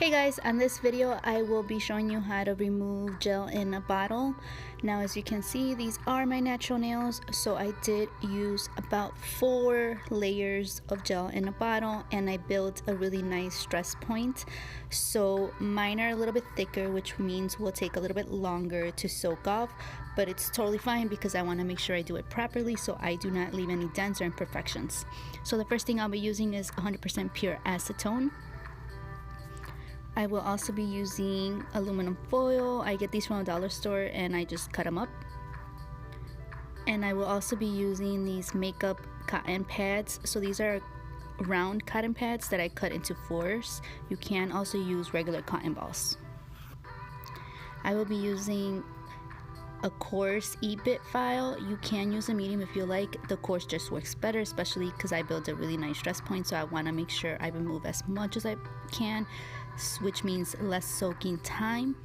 Hey guys, on this video I will be showing you how to remove gel in a bottle. Now as you can see, these are my natural nails, so I did use about 4 layers of gel in a bottle, and I built a really nice stress point. So mine are a little bit thicker, which means will take a little bit longer to soak off, but it's totally fine because I want to make sure I do it properly so I do not leave any dents or imperfections. So the first thing I'll be using is 100% pure acetone. I will also be using aluminum foil. I get these from a dollar store and I just cut them up. And I will also be using these makeup cotton pads. So these are round cotton pads that I cut into 4s. You can also use regular cotton balls. I will be using a coarse E.D file. You can use a medium if you like. The coarse just works better, especially because I built a really nice stress point, so I want to make sure I remove as much as I can, which means less soaking time.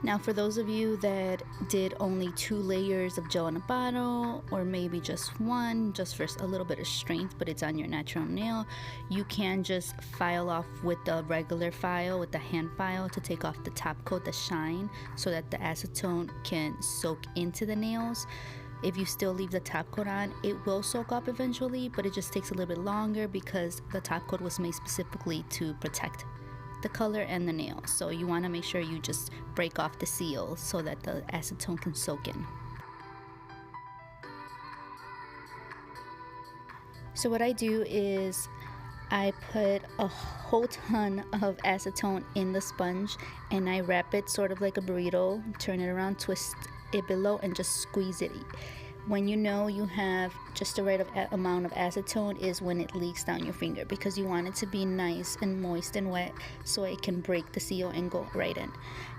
Now for those of you that did only 2 layers of gel in a bottle, or maybe just 1, just for a little bit of strength, but it's on your natural nail, you can just file off with the regular file, with the hand file, to take off the top coat, the shine, so that the acetone can soak into the nails. If you still leave the top coat on, it will soak up eventually, but it just takes a little bit longer because the top coat was made specifically to protect the color and the nail. So you want to make sure you just break off the seal so that the acetone can soak in. So what I do is I put a whole ton of acetone in the sponge and I wrap it sort of like a burrito, turn it around, twist it below, and just squeeze it. When you know you have just the right amount of acetone is when it leaks down your finger, because you want it to be nice and moist and wet so it can break the seal and go right in.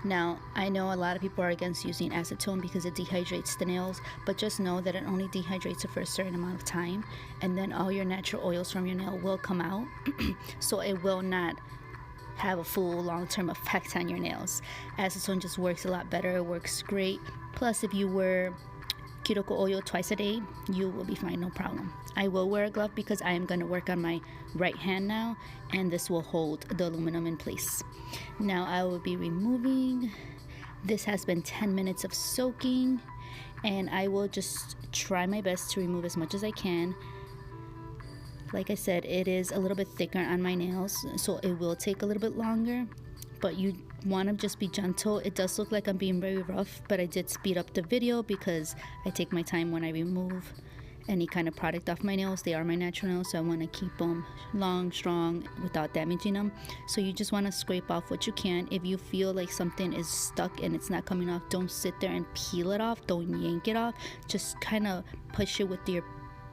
Now, I know a lot of people are against using acetone because it dehydrates the nails, but just know that it only dehydrates it for a certain amount of time, and then all your natural oils from your nail will come out, so it will not have a full long-term effect on your nails. Acetone just works a lot better. It works great. Plus, if you wear cuticle oil twice a day, you will be fine, no problem. I will wear a glove because I am going to work on my right hand now, and this will hold the aluminum in place. Now I will be removing. This has been 10 minutes of soaking, and I will just try my best to remove as much as I can. Like I said, it is a little bit thicker on my nails, so it will take a little bit longer, but you want to just be gentle. It does look like I'm being very rough, but I did speed up the video because I take my time when I remove any kind of product off my nails. They are my natural nails, so I want to keep them long, strong, without damaging them. So you just want to scrape off what you can. If you feel like something is stuck and it's not coming off, don't sit there and peel it off. Don't yank it off. Just kind of push it with your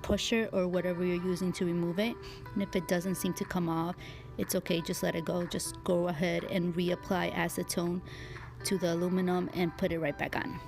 pusher or whatever you're using to remove it. And if it doesn't seem to come off, it's okay, just let it go. Just go ahead and reapply acetone to the aluminum and put it right back on.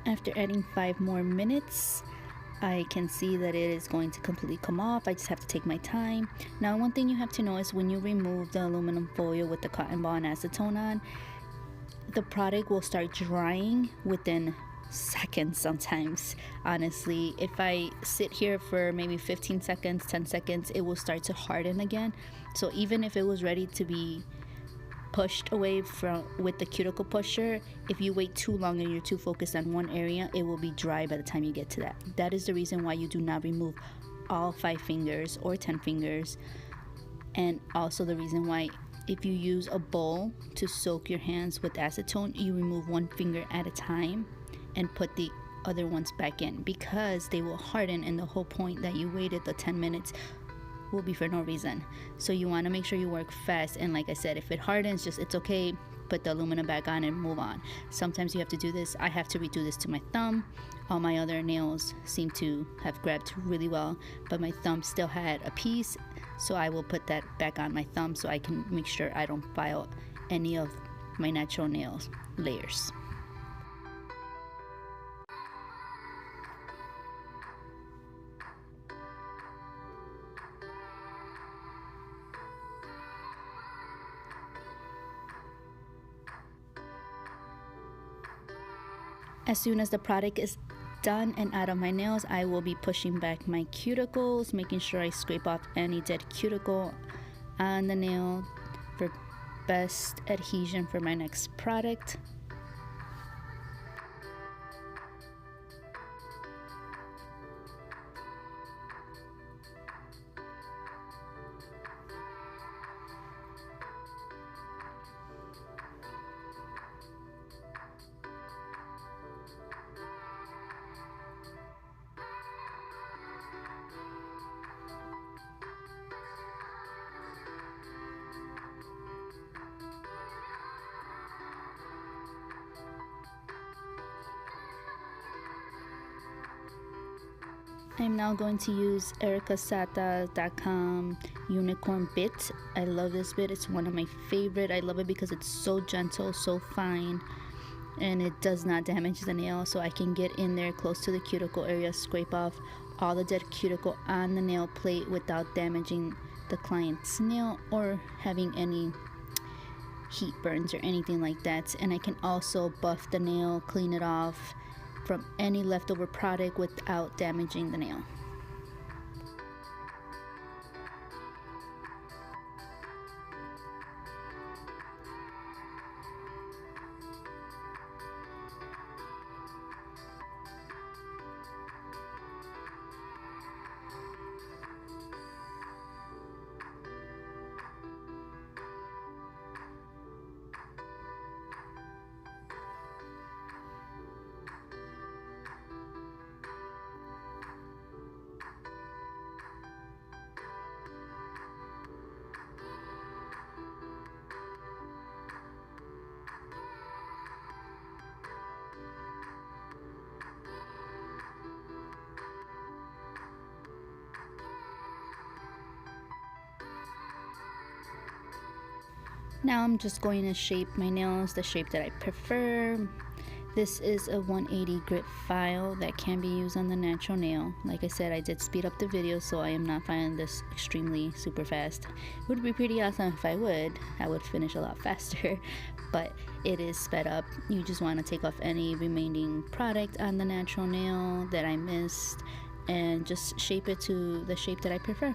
After adding 5 more minutes, I can see that it is going to completely come off. I just have to take my time. Now, one thing you have to know is when you remove the aluminum foil with the cotton ball and acetone on, the product will start drying within seconds sometimes. Honestly, if I sit here for maybe 15 seconds, 10 seconds, it will start to harden again. So even if it was ready to be pushed away from with the cuticle pusher, if you wait too long and you're too focused on one area, it will be dry by the time you get to that. That is the reason why you do not remove all 5 fingers or 10 fingers, and also the reason why if you use a bowl to soak your hands with acetone, you remove 1 finger at a time and put the other ones back in, because they will harden, and the whole point that you waited the 10 minutes will be for no reason. So you want to make sure you work fast, and like I said, if it hardens, just it's okay, put the aluminum back on and move on. Sometimes you have to do this. I have to redo this to my thumb. All my other nails seem to have grabbed really well, but my thumb still had a piece, so I will put that back on my thumb so I can make sure I don't file any of my natural nails layers. As soon as the product is done and out of my nails, I will be pushing back my cuticles, making sure I scrape off any dead cuticle on the nail for best adhesion for my next product. I'm now going to use ericasata.com unicorn bit. I love this bit. It's one of my favorite. I love it because it's so gentle, so fine, and it does not damage the nail. So I can get in there close to the cuticle area, scrape off all the dead cuticle on the nail plate without damaging the client's nail or having any heat burns or anything like that. And I can also buff the nail, clean it off from any leftover product without damaging the nail. Now I'm just going to shape my nails the shape that I prefer. This is a 180 grit file that can be used on the natural nail. Like I said, I did speed up the video, so I am not filing this extremely super fast. It would be pretty awesome if I would finish a lot faster, but it is sped up. You just want to take off any remaining product on the natural nail that I missed and just shape it to the shape that I prefer.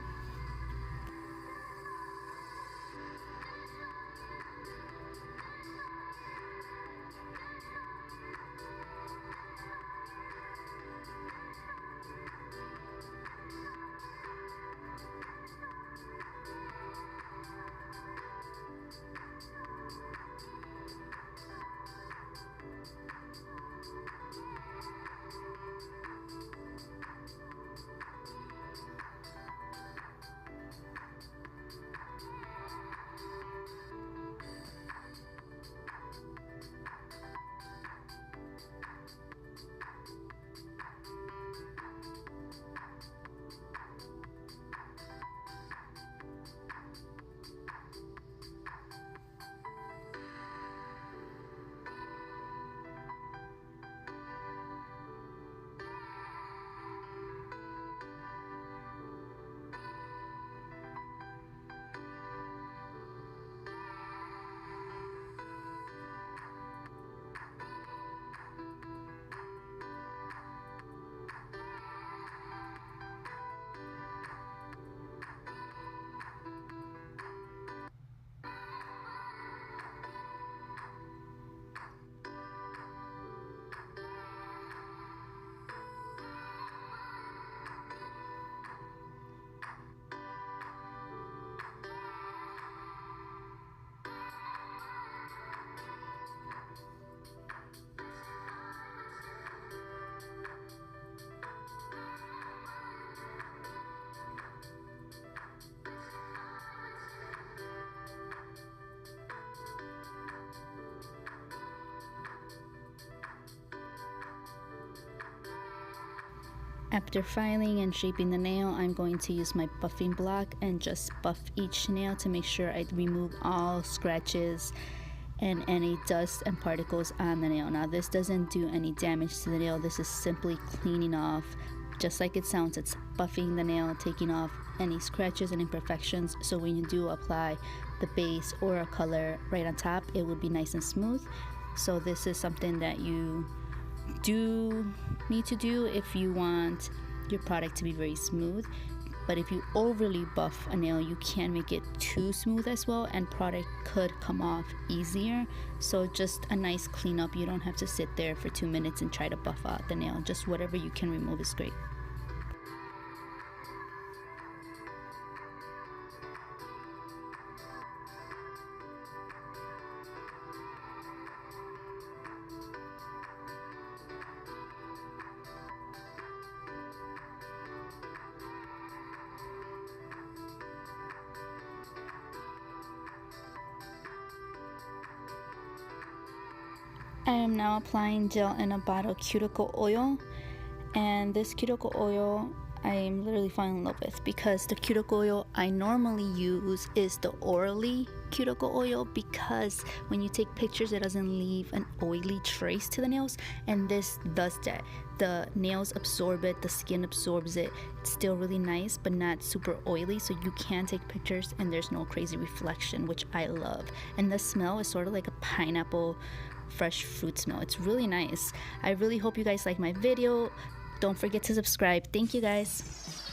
After filing and shaping the nail, I'm going to use my buffing block and just buff each nail to make sure I remove all scratches and any dust and particles on the nail. Now this doesn't do any damage to the nail, this is simply cleaning off. Just like it sounds, it's buffing the nail, taking off any scratches and imperfections, so when you do apply the base or a color right on top, it will be nice and smooth. So this is something that you do need to do if you want your product to be very smooth. But if you overly buff a nail, you can make it too smooth as well, and product could come off easier. So just a nice cleanup. You don't have to sit there for 2 minutes and try to buff out the nail. Just whatever you can remove is great. I am now applying gel in a bottle cuticle oil, and this cuticle oil I am literally falling in love with, because the cuticle oil I normally use is the orally cuticle oil, because when you take pictures it doesn't leave an oily trace to the nails, and this does that. The nails absorb it, the skin absorbs it. It's still really nice but not super oily, so you can take pictures and there's no crazy reflection, which I love. And the smell is sort of like a pineapple fresh fruit smell. It's really nice. I really hope you guys like my video. Don't forget to subscribe. Thank you guys.